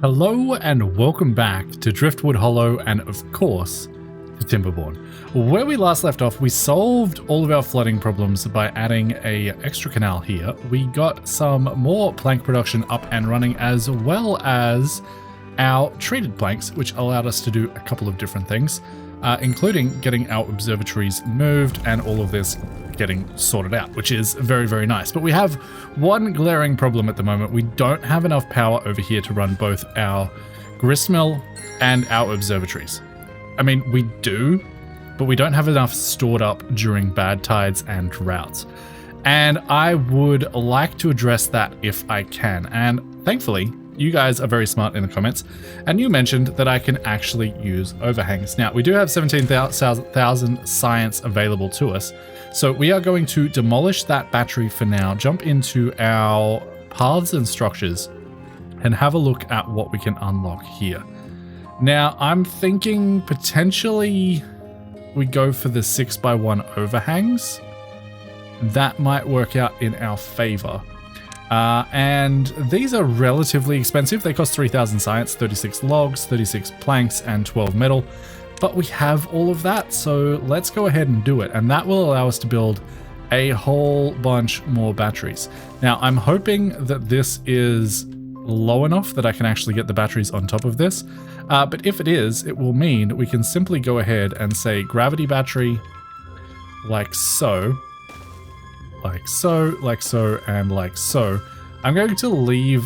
Hello and welcome back to Driftwood Hollow and of course to Timberborn. Where we last left off, we solved all of our flooding problems by adding a extra canal here. We got some more plank production up and running, as well as our treated planks, which allowed us to do a couple of different things, including getting our observatories moved and all of this getting sorted out, which is very, very nice. But we have one glaring problem at the moment. We don't have enough power over here to run both our gristmill and our observatories. I mean, we do, but we don't have enough stored up during bad tides and droughts. And I would like to address that if I can. And thankfully, you guys are very smart in the comments, and you mentioned that I can actually use overhangs. Now, we do have 17,000 science available to us, so we are going to demolish that battery for now, jump into our paths and structures, and have a look at what we can unlock here. Now, I'm thinking potentially we go for the 6x1 overhangs. That might work out in our favor. And these are relatively expensive. They cost 3,000 science, 36 logs, 36 planks, and 12 metal. But we have all of that, so let's go ahead and do it. And that will allow us to build a whole bunch more batteries. Now, I'm hoping that this is low enough that I can actually get the batteries on top of this. But if it is, it will mean we can simply go ahead and say gravity battery, like so. Like so, like so, and like so. I'm going to leave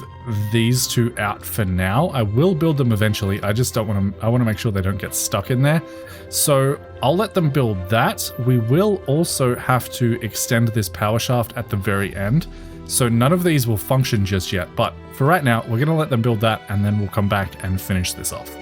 these two out for now. I will build them eventually. I just don't want to, I want to make sure they don't get stuck in there. So I'll let them build that. We will also have to extend this power shaft at the very end. So none of these will function just yet. But for right now, we're going to let them build that, and then we'll come back and finish this off.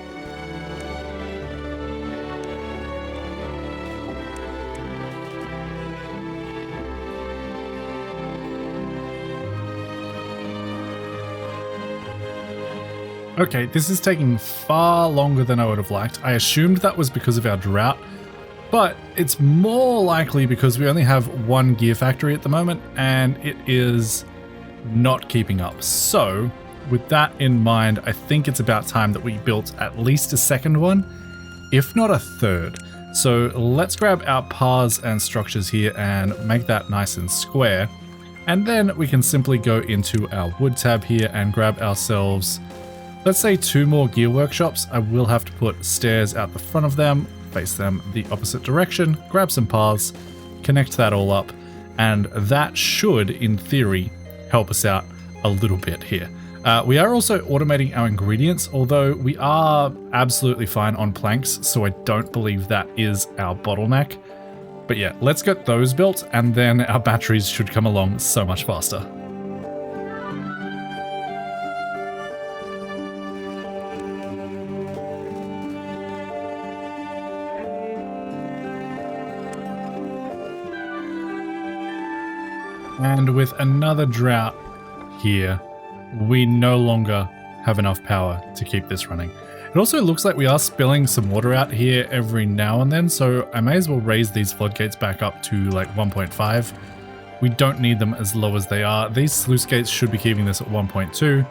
Okay, this is taking far longer than I would have liked. I assumed that was because of our drought, but it's more likely because we only have one gear factory at the moment and it is not keeping up. So with that in mind, I think it's about time that we built at least a second one, if not a third. So let's grab our paths and structures here and make that nice and square. And then we can simply go into our wood tab here and grab ourselves, let's say, 2 more gear workshops. I will have to put stairs out the front of them, face them the opposite direction, grab some paths, connect that all up, and that should, in theory, help us out a little bit here. We are also automating our ingredients, although we are absolutely fine on planks, so I don't believe that is our bottleneck. But yeah, let's get those built, and then our batteries should come along so much faster. And with another drought here, we no longer have enough power to keep this running. It also looks like we are spilling some water out here every now and then, so I may as well raise these floodgates back up to like 1.5. We don't need them as low as they are. These sluice gates should be keeping this at 1.2,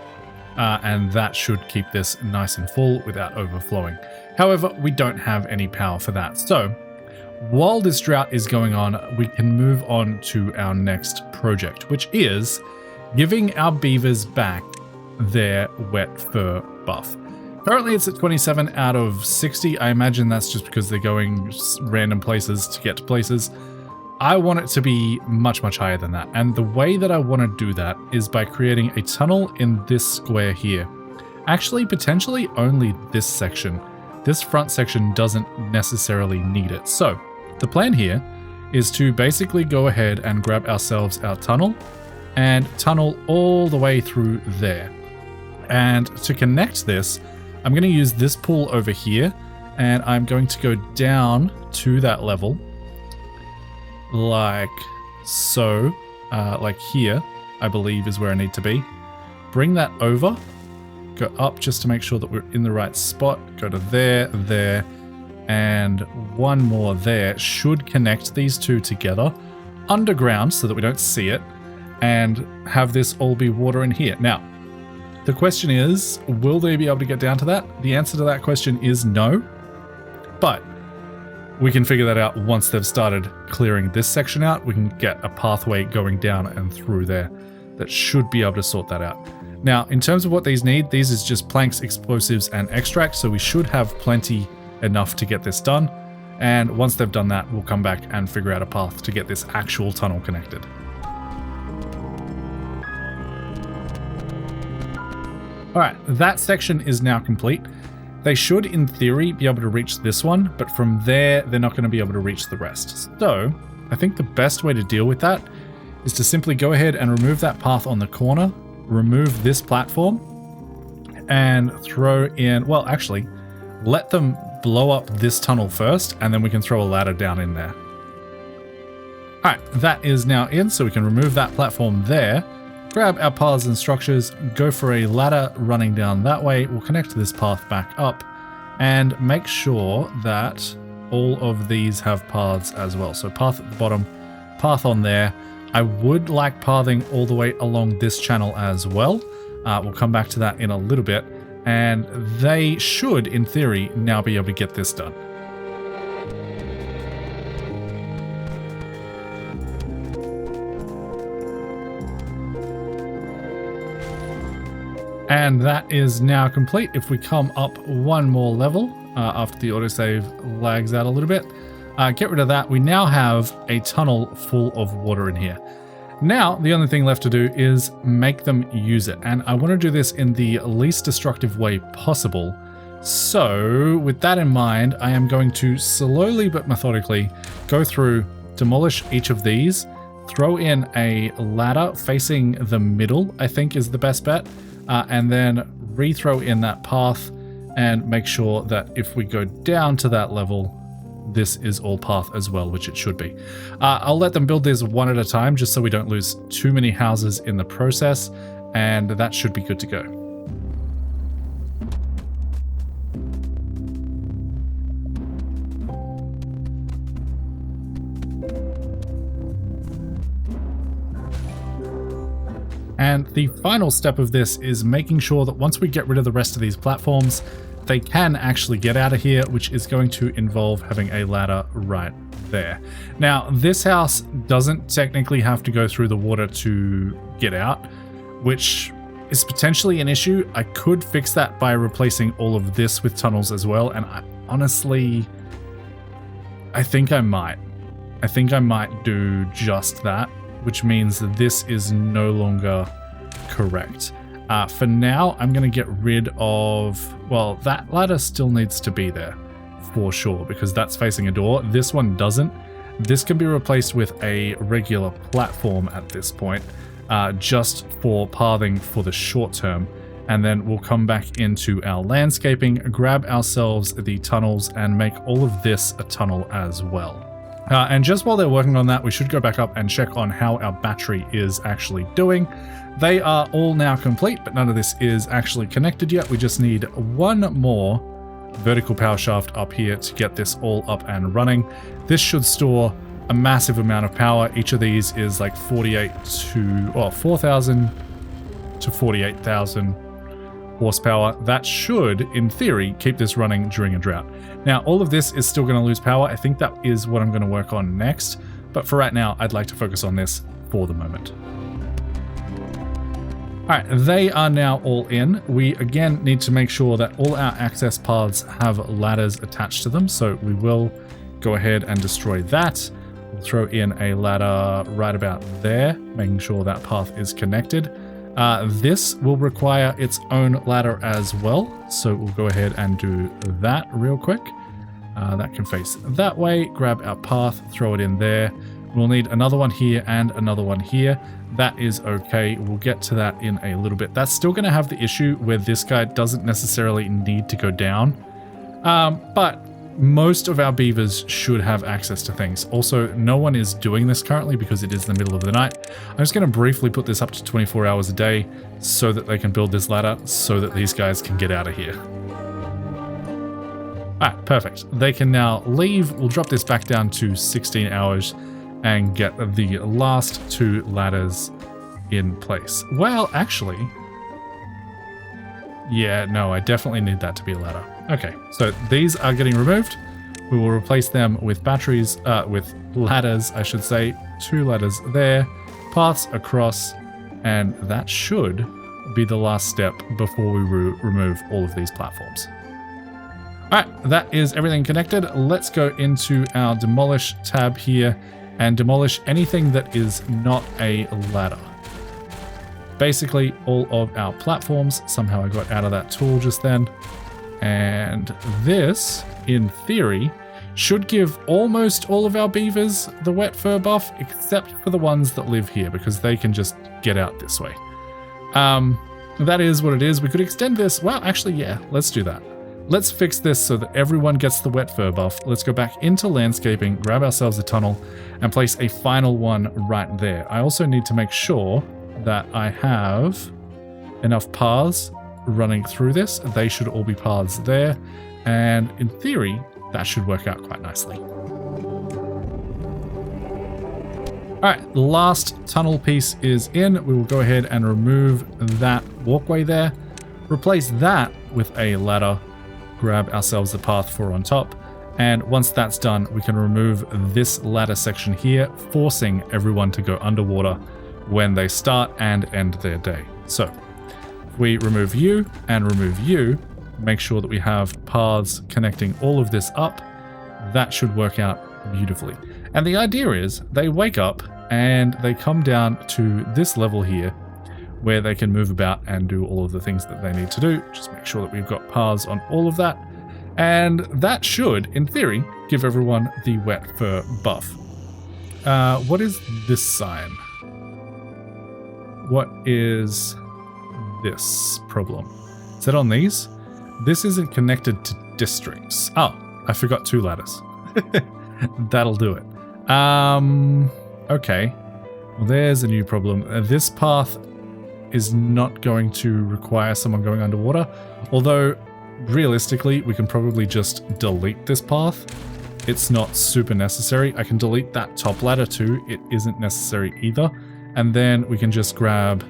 and that should keep this nice and full without overflowing. However, we don't have any power for that. So while this drought is going on, we can move on to our next project, which is giving our beavers back their wet fur buff. Currently it's at 27 out of 60. I imagine that's just because they're going random places to get to places. I want it to be much, much higher than that. And the way that I want to do that is by creating a tunnel in this square here. Actually, potentially only this section. This front section doesn't necessarily need it. So the plan here is to basically go ahead and grab ourselves our tunnel and tunnel all the way through there. And to connect this, I'm going to use this pool over here, and I'm going to go down to that level like so, like here, I believe is where I need to be. Bring that over, go up just to make sure that we're in the right spot, go to there, there, and one more there. Should connect these two together underground so that we don't see it, and have this all be water in here. Now, The question is, will they be able to get down to that? The answer to that question is no, but we can figure that out once they've started clearing this section out. We can get a pathway going down and through there that should be able to sort that out. Now, in terms of what these need, these is just planks, explosives, and extract, so we should have plenty enough to get this done. And once they've done that, we'll come back and figure out a path to get this actual tunnel connected. All right, that section is now complete. They should, in theory, be able to reach this one, but from there, they're not going to be able to reach the rest. So I think the best way to deal with that is to simply go ahead and remove that path on the corner, remove this platform, and throw in, well, actually, let them blow up this tunnel first, and then we can throw a ladder down in there. All right, that is now in, so we can remove that platform there, grab our paths and structures, go for a ladder running down that way. We'll connect this path back up and make sure that all of these have paths as well. So path at the bottom, path on there. I would like pathing all the way along this channel as well. We'll come back to that in a little bit. And they should, in theory, now be able to get this done. And that is now complete. If we come up one more level, after the autosave lags out a little bit, get rid of that. We now have a tunnel full of water in here. Now, the only thing left to do is make them use it. And I want to do this in the least destructive way possible. So with that in mind, I am going to slowly but methodically go through, demolish each of these, throw in a ladder facing the middle, I think is the best bet. And then rethrow in that path and make sure that if we go down to that level, this is all path as well, which it should be. I'll let them build this one at a time just so we don't lose too many houses in the process, and that should be good to go. And the final step of this is making sure that once we get rid of the rest of these platforms, they can actually get out of here, which is going to involve having a ladder right there. Now, this house doesn't technically have to go through the water to get out, which is potentially an issue. I could fix that by replacing all of this with tunnels as well, and I think I might do just that, which means that this is no longer correct. For now, I'm going to get rid of, well, that ladder still needs to be there for sure because that's facing a door. This one doesn't. This can be replaced with a regular platform at this point, just for pathing for the short term. And then we'll come back into our landscaping, grab ourselves the tunnels and make all of this a tunnel as well. And just while they're working on that, we should go back up and check on how our battery is actually doing. They are all now complete, but none of this is actually connected yet. We just need one more vertical power shaft up here to get this all up and running. This should store a massive amount of power. Each of these is like 4,000 to 48,000 horsepower. That should, in theory, keep this running during a drought. Now, all of this is still going to lose power. I think that is what I'm going to work on next. But for right now, I'd like to focus on this for the moment. All right, they are now all in. We again need to make sure that all our access paths have ladders attached to them. So we will go ahead and destroy that. We'll throw in a ladder right about there, making sure that path is connected. This will require its own ladder as well. So we'll go ahead and do that real quick. That can face that way. Grab our path, throw it in there. We'll need another one here and another one here. That is okay. We'll get to that in a little bit. That's still going to have the issue where this guy doesn't necessarily need to go down. But most of our beavers should have access to things. Also, no one is doing this currently because it is the middle of the night. I'm just going to briefly put this up to 24 hours a day so that they can build this ladder so that these guys can get out of here. All right, perfect. They can now leave. We'll drop this back down to 16 hours and get the last two ladders in place. Well, actually, Yeah, no, I definitely need that to be a ladder. Okay, so these are getting removed. We will replace them with batteries, with ladders, I should say. 2 ladders there, paths across, and that should be the last step before we remove all of these platforms. All right, that is everything connected. Let's go into our demolish tab here and demolish anything that is not a ladder. Basically, all of our platforms. Somehow I got out of that tool just then. And this, in theory, should give almost all of our beavers the wet fur buff, except for the ones that live here, because they can just get out this way. That is what it is. We could extend this. Well, actually, yeah, let's do that. Let's fix this so that everyone gets the wet fur buff. Let's go back into landscaping, grab ourselves a tunnel, and place a final one right there. I also need to make sure that I have enough paths running through this. They should all be paths there. And in theory, that should work out quite nicely. All right, the last tunnel piece is in. We will go ahead and remove that walkway there, replace that with a ladder, grab ourselves a path for on top. And once that's done, we can remove this ladder section here, forcing everyone to go underwater when they start and end their day. So if we remove you and remove you, make sure that we have paths connecting all of this up. That should work out beautifully. And the idea is they wake up and they come down to this level here where they can move about and do all of the things that they need to do. Just make sure that we've got paths on all of that. And that should, in theory, give everyone the wet fur buff. What is this sign? What is this problem? Is that on these? This isn't connected to districts. Oh, I forgot 2 ladders. That'll do it. Okay. Well, there's a new problem. This path is not going to require someone going underwater. Although, realistically, we can probably just delete this path. It's not super necessary. I can delete that top ladder too. It isn't necessary either. And then we can just grab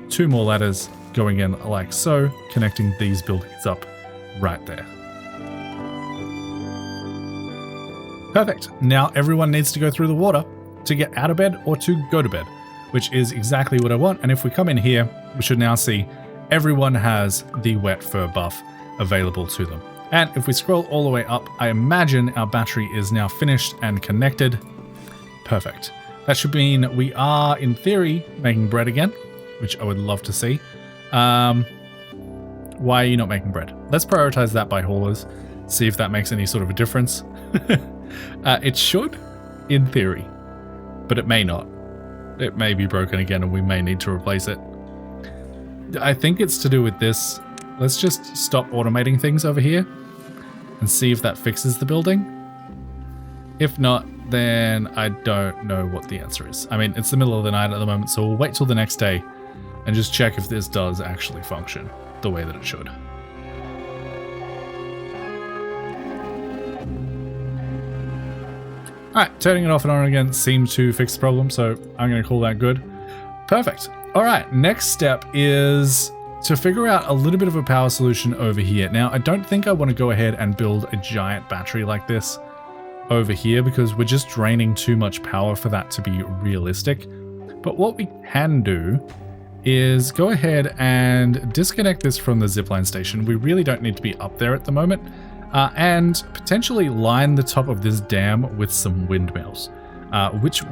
2 more ladders going in like so, connecting these buildings up right there. Perfect. Now everyone needs to go through the water to get out of bed or to go to bed, which is exactly what I want. And if we come in here, we should now see everyone has the wet fur buff available to them. And if we scroll all the way up, I imagine our battery is now finished and connected. Perfect. That should mean we are, in theory, making bread again, which I would love to see. Why are you not making bread? Let's prioritize that by haulers, see if that makes any sort of a difference. It should, in theory, but it may not. It may be broken again and we may need to replace it. I think it's to do with this. Let's just stop automating things over here and see if that fixes the building. If not, then I don't know what the answer is. I mean, it's the middle of the night at the moment, so we'll wait till the next day and just check if this does actually function the way that it should. Alright, turning it off and on again seemed to fix the problem, so I'm going to call that good. Perfect. Alright, next step is to figure out a little bit of a power solution over here. Now, I don't think I want to go ahead and build a giant battery like this over here because we're just draining too much power for that to be realistic. But what we can do is go ahead and disconnect this from the zipline station. We really don't need to be up there at the moment. And potentially line the top of this dam with some windmills, which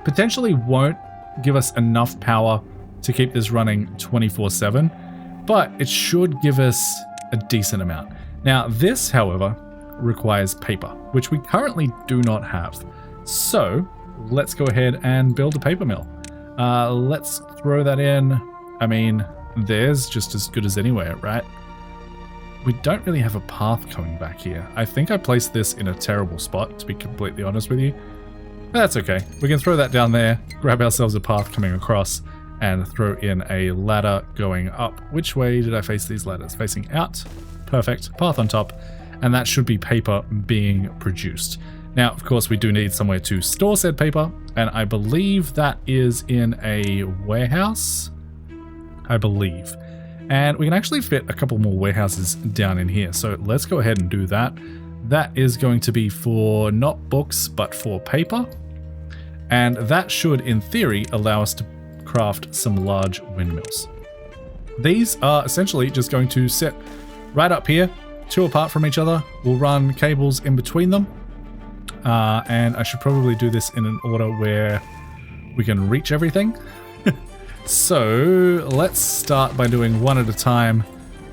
potentially won't give us enough power to keep this running 24/7, but it should give us a decent amount. Now, this, however, requires paper, which we currently do not have. So let's go ahead and build a paper mill. Let's throw that in. I mean, there's just as good as anywhere, right? We don't really have a path coming back here. I think I placed this in a terrible spot, to be completely honest with you. But that's okay. We can throw that down there, grab ourselves a path coming across, and throw in a ladder going up. Which way did I face these ladders? Facing out. Perfect. Path on top. And that should be paper being produced. Now, of course, we do need somewhere to store said paper, and I believe that is in a warehouse. I believe. And we can actually fit a couple more warehouses down in here. So let's go ahead and do that. That is going to be for not books, but for paper. And that should, in theory, allow us to craft some large windmills. These are essentially just going to sit right up here, 2 apart from each other. We'll run cables in between them. And I should probably do this in an order where we can reach everything. So let's start by doing one at a time.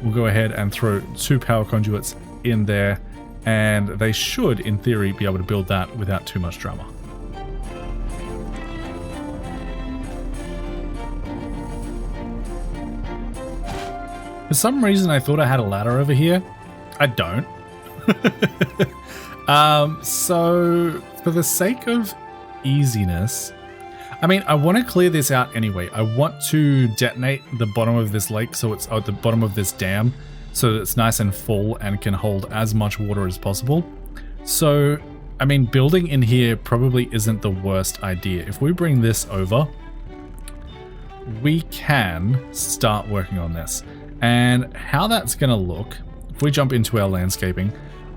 We'll go ahead and throw 2 power conduits in there, and they should, in theory, be able to build that without too much drama. For some reason, I thought I had a ladder over here. I don't. So for the sake of easiness, I mean, I want to clear this out anyway. I want to detonate the bottom of this lake, so it's at the bottom of this dam, so that it's nice and full and can hold as much water as possible. So, I mean, building in here probably isn't the worst idea. If we bring this over, we can start working on this. And how that's going to look, if we jump into our landscaping,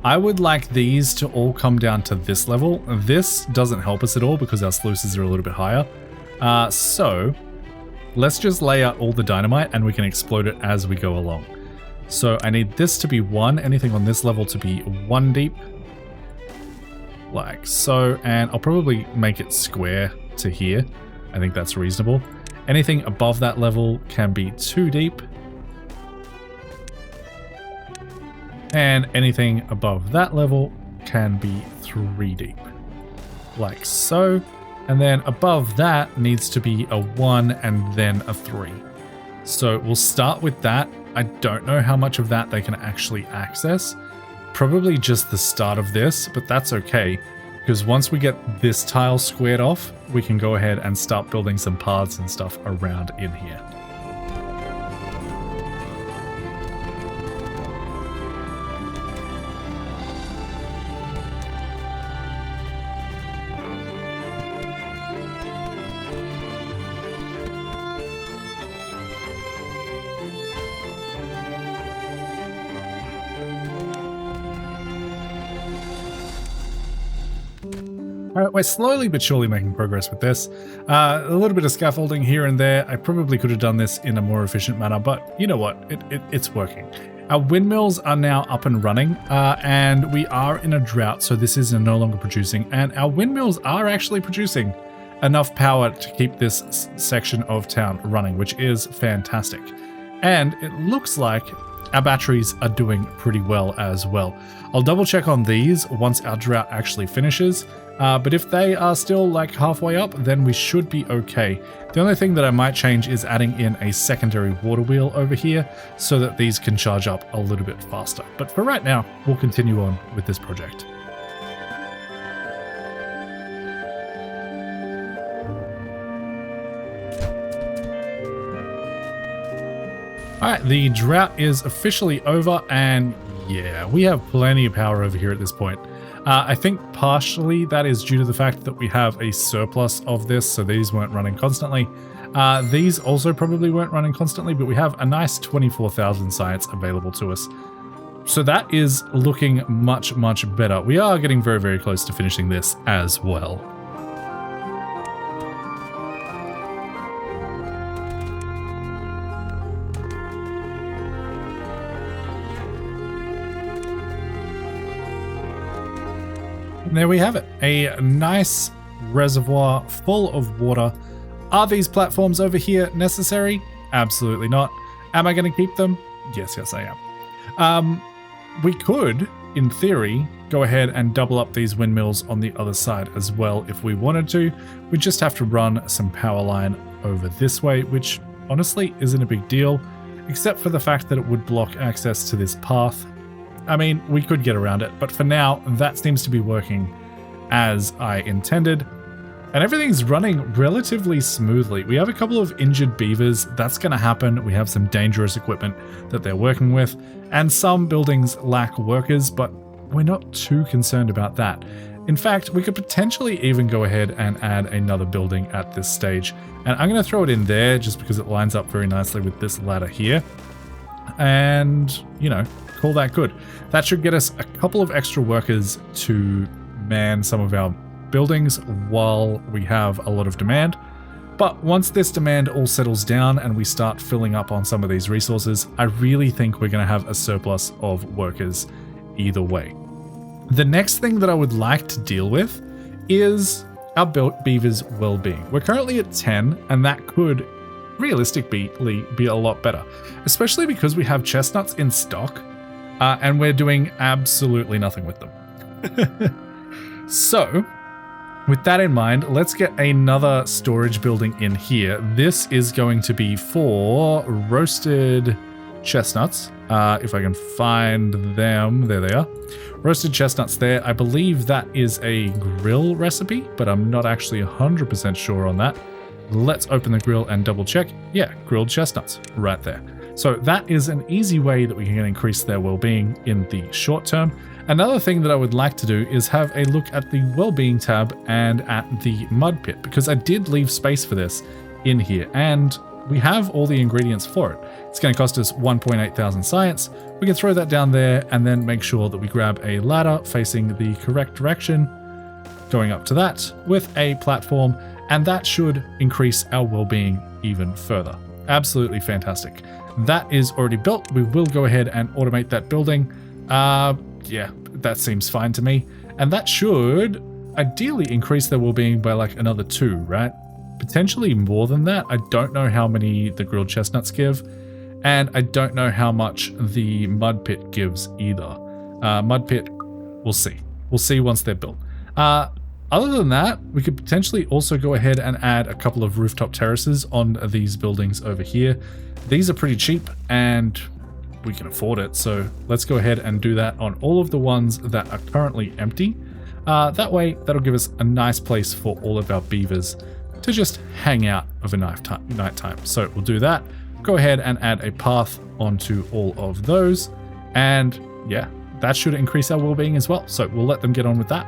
I would like these to all come down to this level. This doesn't help us at all because our sluices are a little bit higher. So let's just lay out all the dynamite and we can explode it as we go along. So I need this to be 1, anything on this level to be 1 deep, like so, and I'll probably make it square to here. I think that's reasonable. Anything above that level can be 2 deep. And anything above that level can be 3 deep, like so. And then above that needs to be a 1 and then a 3. So we'll start with that. I don't know how much of that they can actually access. Probably just the start of this, but that's okay. Because once we get this tile squared off, we can go ahead and start building some paths and stuff around in here. Alright, we're slowly but surely making progress with this. A little bit of scaffolding here and there. I probably could have done this in a more efficient manner, but you know what? It's working. Our windmills are now up and running, and we are in a drought, so this is no longer producing. And our windmills are actually producing enough power to keep this section of town running, which is fantastic. And it looks like our batteries are doing pretty well as well. I'll double check on these once our drought actually finishes. But if they are still like halfway up, then we should be okay. The only thing that I might change is adding in a secondary water wheel over here so that these can charge up a little bit faster. But for right now, we'll continue on with this project. Alright, the drought is officially over, and yeah, we have plenty of power over here at this point. I think partially that is due to the fact that we have a surplus of this, so these weren't running constantly. These also probably weren't running constantly, but we have a nice 24,000 science available to us. So that is looking much, much better. We are getting very, very close to finishing this as well. And there we have it, a nice reservoir full of water. Are these platforms over here necessary? Absolutely not. Am I going to keep them? Yes, I am. We could, in theory, go ahead and double up these windmills on the other side as well if we wanted to. We just have to run some power line over this way, which honestly isn't a big deal, except for the fact that it would block access to this path. I mean, we could get around it, but for now, that seems to be working as I intended. And everything's running relatively smoothly. We have a couple of injured beavers. That's going to happen. We have some dangerous equipment that they're working with. And some buildings lack workers, but we're not too concerned about that. In fact, we could potentially even go ahead and add another building at this stage. And I'm going to throw it in there just because it lines up very nicely with this ladder here. and, you know, call that good. That should get us a couple of extra workers to man some of our buildings while we have a lot of demand. But once this demand all settles down and we start filling up on some of these resources, I really think we're going to have a surplus of workers either way. The next thing that I would like to deal with is our beavers' well-being. We're currently at 10, and that could realistically be a lot better, especially because we have chestnuts in stock and we're doing absolutely nothing with them. So with that in mind, let's get another storage building in here. This is going to be for roasted chestnuts. If I can find them, there they are. Roasted chestnuts there. I believe that is a grill recipe, but I'm not actually 100% sure on that. Let's open the grill and double check. Yeah, grilled chestnuts right there. So that is an easy way that we can increase their well-being in the short term. Another thing that I would like to do is have a look at the well-being tab and at the mud pit, because I did leave space for this in here and we have all the ingredients for it. It's going to cost us 1.8 thousand science. We can throw that down there and then make sure that we grab a ladder facing the correct direction, going up to that with a platform, and that should increase our well-being even further. Absolutely fantastic. That is already built. We will go ahead and automate that building. Yeah, that seems fine to me. And that should ideally increase their well-being by like another 2, right? Potentially more than that. I don't know how many the grilled chestnuts give, and I don't know how much the mud pit gives either. Mud pit, we'll see. We'll see once they're built. Other than that, we could potentially also go ahead and add a couple of rooftop terraces on these buildings over here. These are pretty cheap and we can afford it, so let's go ahead and do that on all of the ones that are currently empty. That way, that'll give us a nice place for all of our beavers to just hang out of a nighttime. So we'll do that. Go ahead and add a path onto all of those, and yeah, that should increase our well-being as well. So we'll let them get on with that.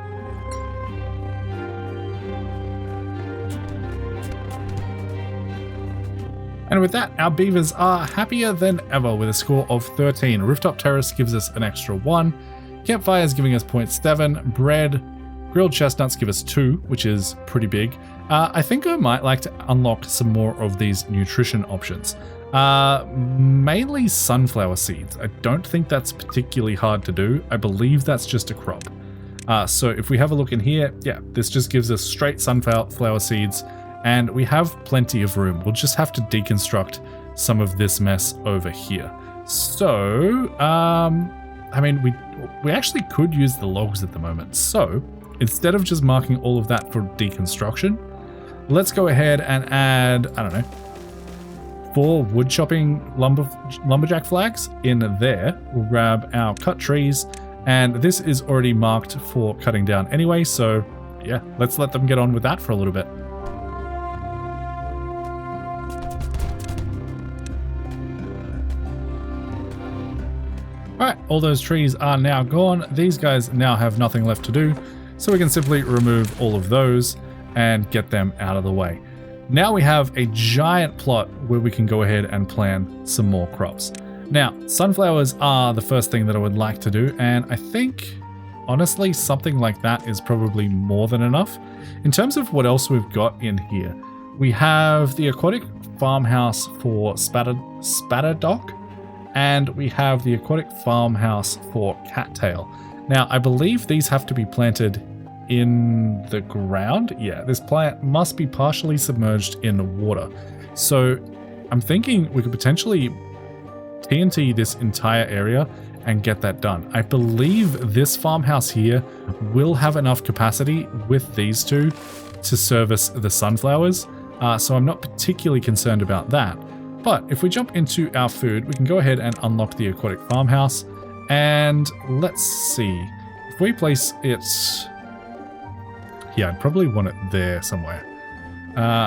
And with that, our beavers are happier than ever with a score of 13. Rooftop terrace gives us an extra 1. Campfire is giving us 0.7. Bread, grilled chestnuts give us 2, which is pretty big. I think I might like to unlock some more of these nutrition options. Mainly sunflower seeds. I don't think that's particularly hard to do. I believe that's just a crop. So if we have a look in here, yeah, this just gives us straight sunflower seeds. And we have plenty of room. We'll just have to deconstruct some of this mess over here. So, I mean, we actually could use the logs at the moment. So, instead of just marking all of that for deconstruction, let's go ahead and add, I don't know, 4 wood chopping lumberjack flags in there. We'll grab our cut trees, and this is already marked for cutting down anyway. So, yeah, let's let them get on with that for a little bit. Alright, all those trees are now gone. These guys now have nothing left to do, so we can simply remove all of those and get them out of the way. Now we have a giant plot where we can go ahead and plant some more crops. Now, sunflowers are the first thing that I would like to do, and I think, honestly, something like that is probably more than enough. In terms of what else we've got in here, we have the aquatic farmhouse for Spatterdock, and we have the aquatic farmhouse for cattail. Now, I believe these have to be planted in the ground. Yeah, this plant must be partially submerged in the water. So I'm thinking we could potentially TNT this entire area and get that done. I believe this farmhouse here will have enough capacity with these two to service the sunflowers. So I'm not particularly concerned about that. But if we jump into our food, we can go ahead and unlock the aquatic farmhouse. And let's see. If we place it... Yeah, I'd probably want it there somewhere.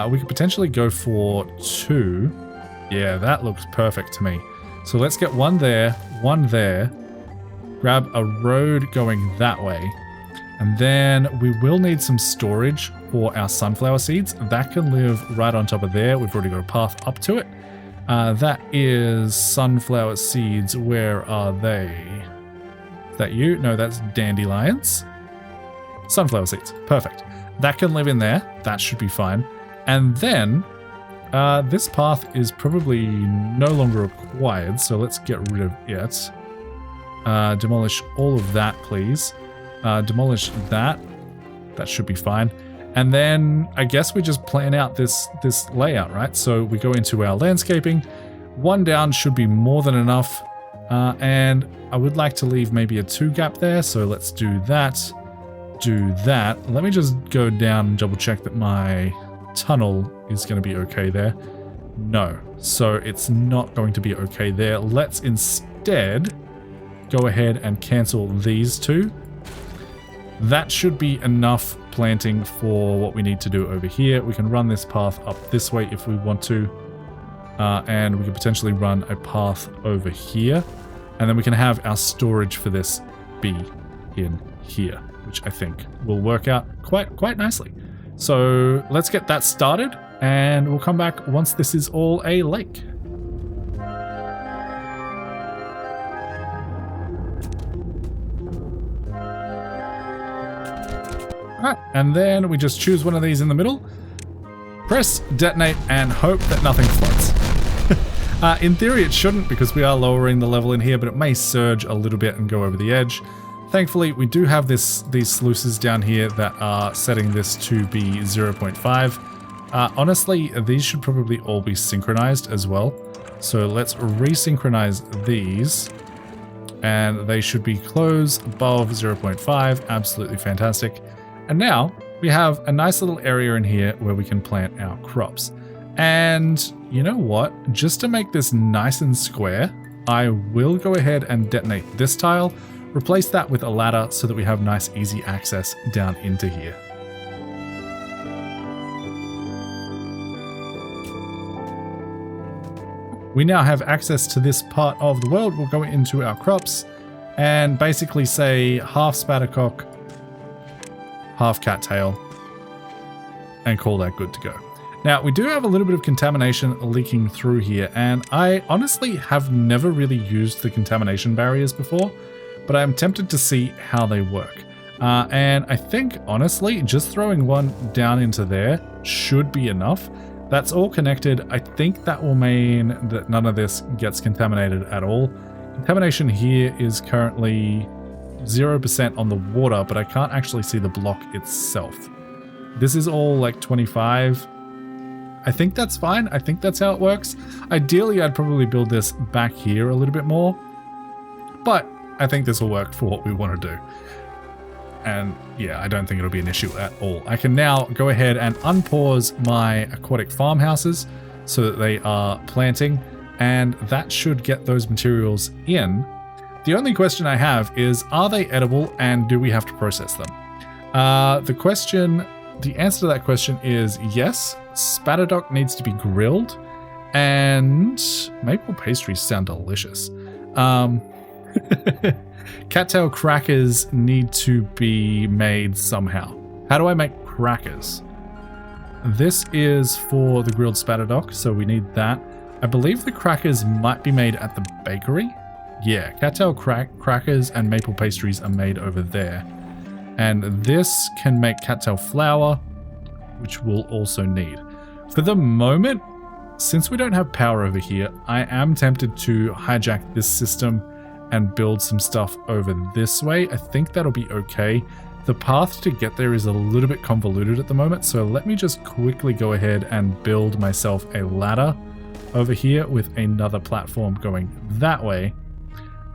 We could potentially go for 2. Yeah, that looks perfect to me. So let's get one there, grab a road going that way. And then we will need some storage for our sunflower seeds. That can live right on top of there. We've already got a path up to it. That is sunflower seeds. Where are they? Is that you? No, that's dandelions. Sunflower seeds. Perfect. That can live in there. That should be fine. And then this path is probably no longer required, so let's get rid of it. Demolish all of that, please. Demolish that. That should be fine. And then I guess we just plan out this layout, right? So we go into our landscaping. One down should be more than enough. And I would like to leave maybe a 2 gap there. So let's do that. Do that. Let me just go down and double check that my tunnel is going to be okay there. No. So it's not going to be okay there. Let's instead go ahead and cancel these 2. That should be enough planting for what we need to do over here. We can run this path up this way if we want to. And we can potentially run a path over here. And then we can have our storage for this be in here, which I think will work out quite nicely. So let's get that started and we'll come back once this is all a lake. Alright, and then we just choose one of these in the middle, press detonate, and hope that nothing floats. In theory it shouldn't because we are lowering the level in here, but it may surge a little bit and go over the edge. Thankfully, we do have these sluices down here that are setting this to be 0.5. Honestly, these should probably all be synchronized as well. So let's resynchronize these. And they should be closed above 0.5. Absolutely fantastic. And now we have a nice little area in here where we can plant our crops. And you know what? Just to make this nice and square, I will go ahead and detonate this tile, replace that with a ladder so that we have nice easy access down into here. We now have access to this part of the world. We'll go into our crops and basically say half spattercock, half cattail, and call that good to go. Now, we do have a little bit of contamination leaking through here, and I honestly have never really used the contamination barriers before, but I'm tempted to see how they work. And I think, honestly, just throwing one down into there should be enough. That's all connected. I think that will mean that none of this gets contaminated at all. Contamination here is currently 0% on the water, but I can't actually see the block itself. This is all like 25. I think that's fine. I think that's how it works. Ideally, I'd probably build this back here a little bit more, but I think this will work for what we want to do. And yeah, I don't think it'll be an issue at all. I can now go ahead and unpause my aquatic farmhouses so that they are planting, and that should get those materials in. The only question I have is, are they edible and do we have to process them? The answer to that question is yes. Spatterdock needs to be grilled, and maple pastries sound delicious. Cattail crackers need to be made somehow. How do I make crackers? This is for the grilled spatterdock, so we need that. I believe the crackers might be made at the bakery. Yeah, cattail crackers and maple pastries are made over there. And this can make cattail flour, which we'll also need. For the moment, since we don't have power over here, I am tempted to hijack this system and build some stuff over this way. I think that'll be okay. The path to get there is a little bit convoluted at the moment, so let me just quickly go ahead and build myself a ladder over here with another platform going that way.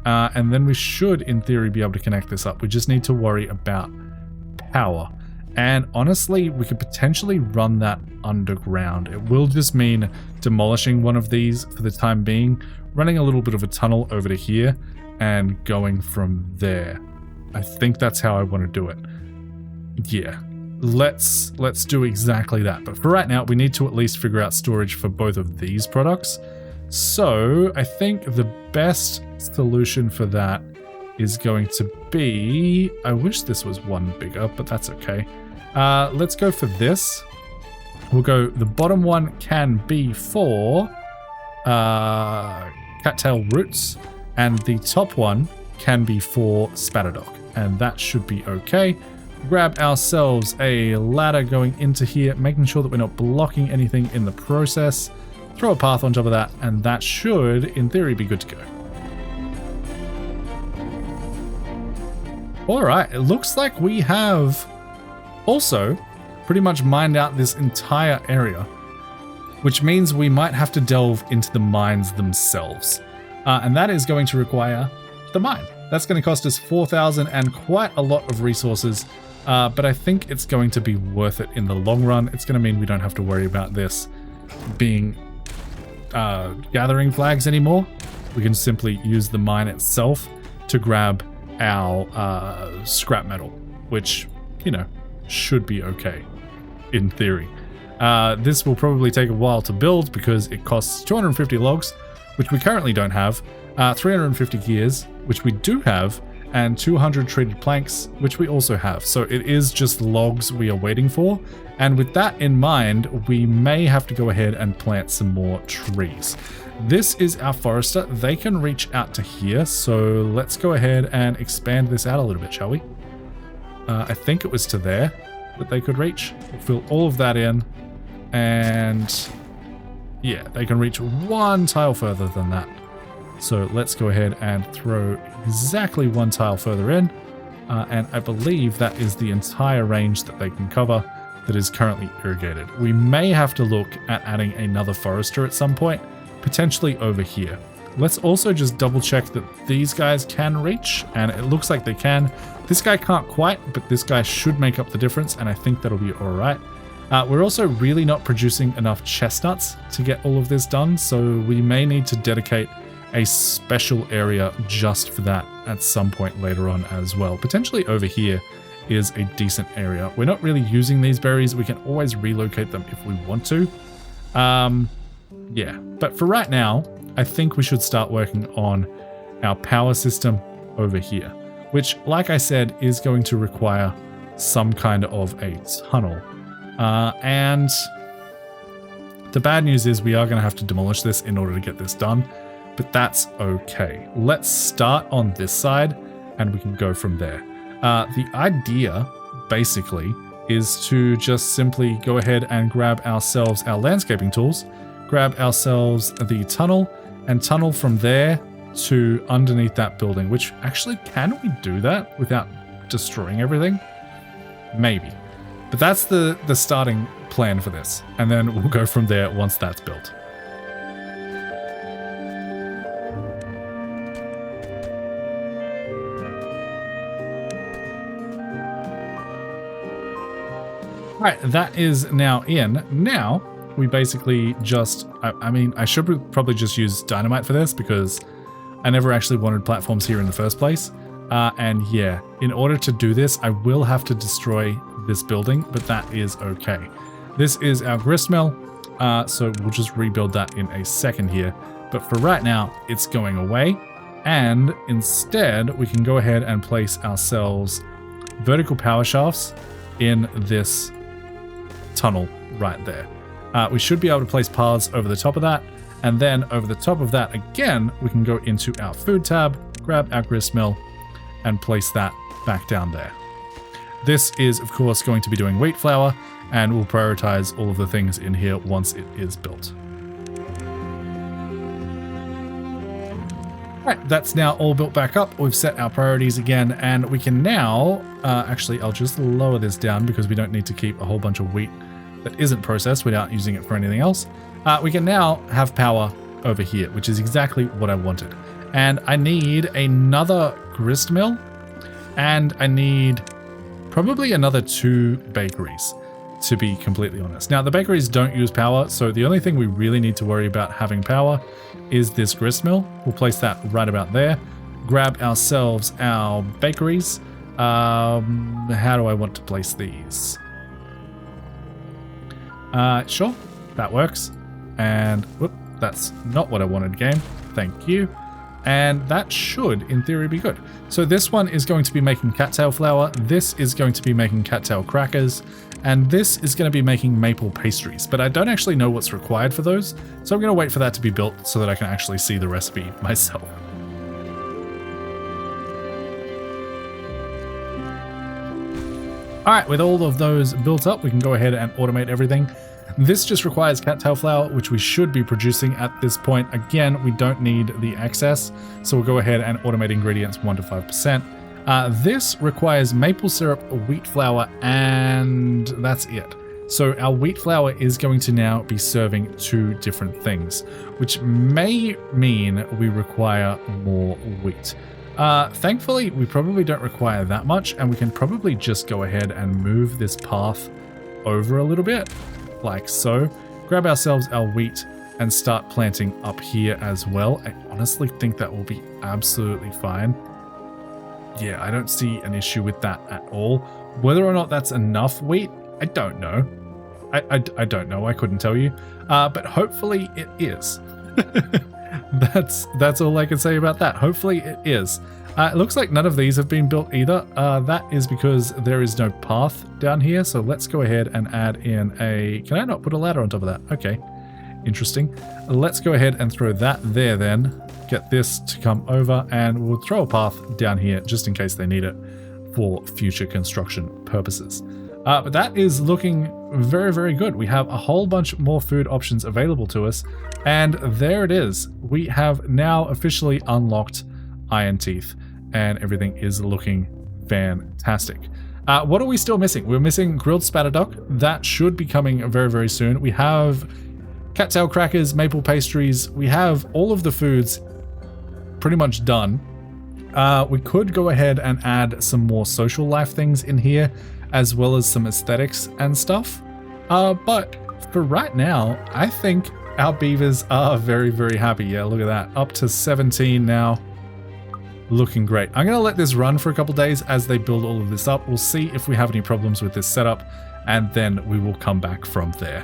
And then we should, in theory, be able to connect this up. We just need to worry about power. And honestly, we could potentially run that underground. It will just mean demolishing one of these for the time being, running a little bit of a tunnel over to here, and going from there. I think that's how I want to do it. Yeah, let's do exactly that. But for right now, we need to at least figure out storage for both of these products. So I think the best solution for that is going to be, I wish this was one bigger, but that's okay. Let's go for this. We'll go, the bottom one can be for cattail roots, and the top one can be for spatterdock, and that should be okay. Grab ourselves a ladder going into here, making sure that we're not blocking anything in the process. Throw a path on top of that, and that should, in theory, be good to go. Alright, it looks like we have also pretty much mined out this entire area, which means we might have to delve into the mines themselves. And that is going to require the mine. That's going to cost us 4,000 and quite a lot of resources, but I think it's going to be worth it in the long run. It's going to mean we don't have to worry about this being gathering flags anymore. We can simply use the mine itself to grab our scrap metal, which, you know, should be okay in theory. This will probably take a while to build because it costs 250 logs, which we currently don't have, 350 gears, which we do have, and 200 treated planks, which we also have. So it is just logs we are waiting for. And with that in mind, we may have to go ahead and plant some more trees. This is our forester. They can reach out to here. So let's go ahead and expand this out a little bit, shall we? I think it was to there that they could reach. We'll fill all of that in. And yeah, they can reach one tile further than that. So let's go ahead and throw exactly one tile further in. And I believe that is the entire range that they can cover that is currently irrigated. We may have to look at adding another forester at some point, potentially over here. Let's also just double check that these guys can reach, and it looks like they can. This guy can't quite, but this guy should make up the difference, and I think that'll be all right. We're also really not producing enough chestnuts to get all of this done, so we may need to dedicate a special area just for that at some point later on as well. Potentially over here is a decent area. We're not really using these berries. We can always relocate them if we want to. Yeah, but for right now, I think we should start working on our power system over here, which, like I said, is going to require some kind of a tunnel. And the bad news is we are going to have to demolish this in order to get this done, but that's okay. Let's start on this side and we can go from there. The idea basically is to just simply go ahead and grab ourselves our landscaping tools, grab ourselves the tunnel, and tunnel from there to underneath that building, which actually, can we do that without destroying everything? Maybe. But that's the starting plan for this, and then we'll go from there once that's built. Right, that is now in. Now, we basically just, I mean, I should probably just use dynamite for this because I never actually wanted platforms here in the first place. And yeah, in order to do this, I will have to destroy this building, but that is okay. This is our grist mill, so we'll just rebuild that in a second here. But for right now, it's going away. And instead, we can go ahead and place ourselves vertical power shafts in this tunnel right there. We should be able to place paths over the top of that, and then over the top of that again, we can go into our food tab, grab our grist mill, and place that back down there. This is, of course, going to be doing wheat flour, and we'll prioritize all of the things in here once it is built. Right, that's now all built back up. We've set our priorities again, and we can now, actually, I'll just lower this down because we don't need to keep a whole bunch of wheat that isn't processed without using it for anything else. We can now have power over here, which is exactly what I wanted. And I need another grist mill, and I need probably another 2 bakeries, to be completely honest. Now, the bakeries don't use power, so the only thing we really need to worry about having power is this grist mill. We'll place that right about there. Grab ourselves our bakeries. How do I want to place these? Sure, that works. And whoop, that's not what I wanted, game. Thank you. And that should, in theory, be good. So this one is going to be making cattail flour. This is going to be making cattail crackers. And this is going to be making maple pastries. But I don't actually know what's required for those. So I'm going to wait for that to be built so that I can actually see the recipe myself. All right, with all of those built up, we can go ahead and automate everything. This just requires cattail flour, which we should be producing at this point. Again, we don't need the excess, so we'll go ahead and automate ingredients 1 to 5%. This requires maple syrup, wheat flour, and that's it. So our wheat flour is going to now be serving 2 different things, which may mean we require more wheat. Thankfully, we probably don't require that much, and we can probably just go ahead and move this path over a little bit. Like so. Grab ourselves our wheat and start planting up here as well. I honestly think that will be absolutely fine. Yeah, I don't see an issue with that at all. Whether or not that's enough wheat, I don't know. I don't know. I couldn't tell you. But hopefully it is. That's all I can say about that. Hopefully it is. It looks like none of these have been built either. That is because there is no path down here. So let's go ahead and add in a... Can I not put a ladder on top of that? Okay, interesting. Let's go ahead and throw that there then. Get this to come over and we'll throw a path down here just in case they need it for future construction purposes. But that is looking very, very good. We have a whole bunch more food options available to us. And there it is. We have now officially unlocked Iron Teeth. And everything is looking fantastic. What are we still missing? We're missing grilled spatterduck. That should be coming very, very soon. We have cattail crackers, maple pastries. We have all of the foods pretty much done. We could go ahead and add some more social life things in here, as well as some aesthetics and stuff. But for right now, I think our beavers are very, very happy. Yeah, look at that. Up to 17 now. Looking great. I'm going to let this run for a couple days as they build all of this up. We'll see if we have any problems with this setup, and then we will come back from there.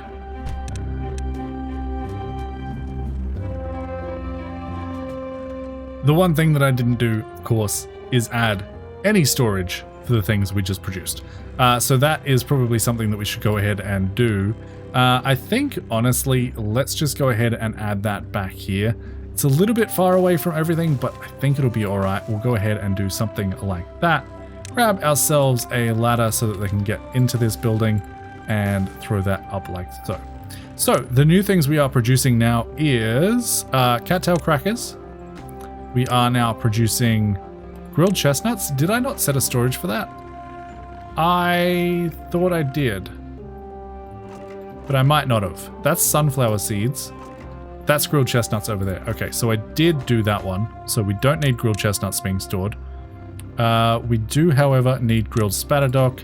The one thing that I didn't do, of course, is add any storage for the things we just produced. So that is probably something that we should go ahead and do. I think, honestly, let's just go ahead and add that back here. It's a little bit far away from everything, but I think it'll be all right. We'll go ahead and do something like that. Grab ourselves a ladder so that they can get into this building and throw that up like so. So the new things we are producing now is cattail crackers. We are now producing grilled chestnuts. Did I not set a storage for that? I thought I did, but I might not have. That's sunflower seeds. That's grilled chestnuts over there. Okay, so I did do that one. So we don't need grilled chestnuts being stored. We do, however, need grilled spatterdock,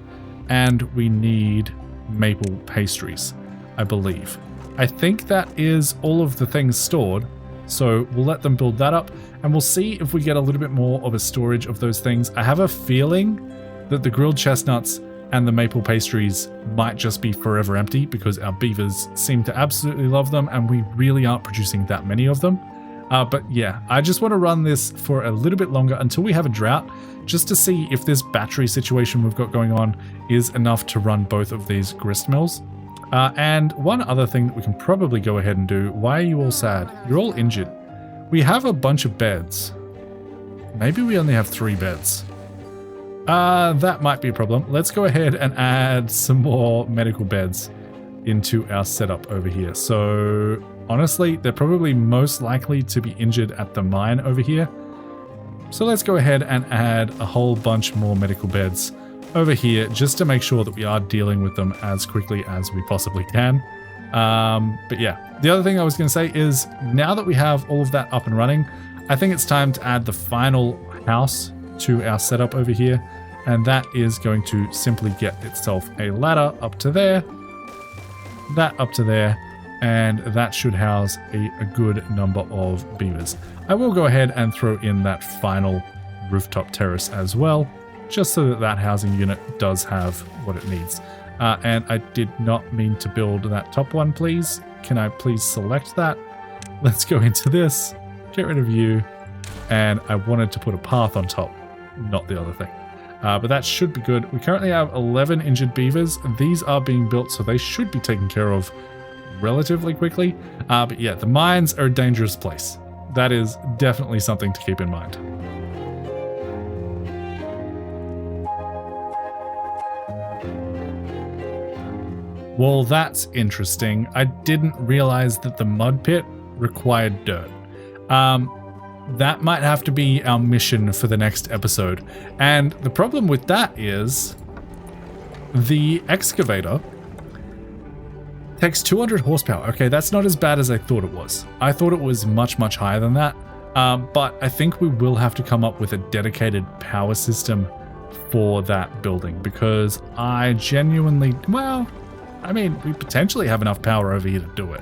and we need maple pastries, I believe. I think that is all of the things stored. So we'll let them build that up, and we'll see if we get a little bit more of a storage of those things. I have a feeling that the grilled chestnuts and the maple pastries might just be forever empty because our beavers seem to absolutely love them and we really aren't producing that many of them. But yeah, I just want to run this for a little bit longer until we have a drought, just to see if this battery situation we've got going on is enough to run both of these grist mills. And one other thing that we can probably go ahead and do. Why are you all sad? You're all injured. We have a bunch of beds. Maybe we only have 3 beds. That might be a problem. Let's go ahead and add some more medical beds into our setup over here. So honestly, they're probably most likely to be injured at the mine over here. So let's go ahead and add a whole bunch more medical beds over here just to make sure that we are dealing with them as quickly as we possibly can. But yeah, the other thing I was going to say is now that we have all of that up and running, I think it's time to add the final house to our setup over here. And that is going to simply get itself a ladder up to there, that up to there, and that should house a good number of beavers. I will go ahead and throw in that final rooftop terrace as well, just so that that housing unit does have what it needs. And I did not mean to build that top one, please. Can I please select that? Let's go into this, get rid of you, and I wanted to put a path on top, not the other thing. But that should be good. We currently have 11 injured beavers. These are being built, so they should be taken care of relatively quickly. But yeah, the mines are a dangerous place. That is definitely something to keep in mind. Well, that's interesting. I didn't realize that the mud pit required dirt. That might have to be our mission for the next episode. And the problem with that is the excavator takes 200 horsepower. Okay, that's not as bad as I thought it was. I thought it was much, much higher than that. But I think we will have to come up with a dedicated power system for that building, because I genuinely, well, I mean, we potentially have enough power over here to do it.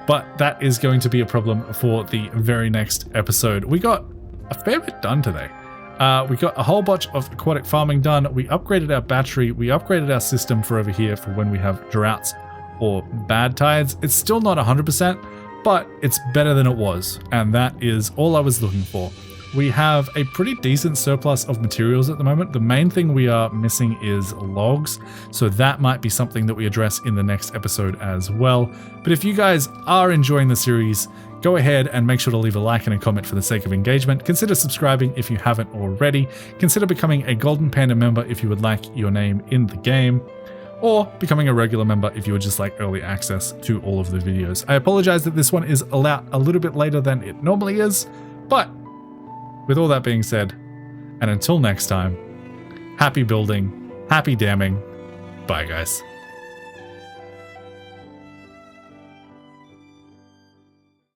But that is going to be a problem for the very next episode. We got a fair bit done today. We got a whole bunch of aquatic farming done. We upgraded our battery. We upgraded our system for over here for when we have droughts or bad tides. It's still not 100%, but it's better than it was. And that is all I was looking for. We have a pretty decent surplus of materials at the moment. The main thing we are missing is logs, so that might be something that we address in the next episode as well. But if you guys are enjoying the series, go ahead and make sure to leave a like and a comment for the sake of engagement. Consider subscribing if you haven't already. Consider becoming a Golden Panda member if you would like your name in the game, or becoming a regular member if you would just like early access to all of the videos. I apologize that this one is allowed a little bit later than it normally is, but with all that being said, and until next time, happy building, happy damming. Bye, guys.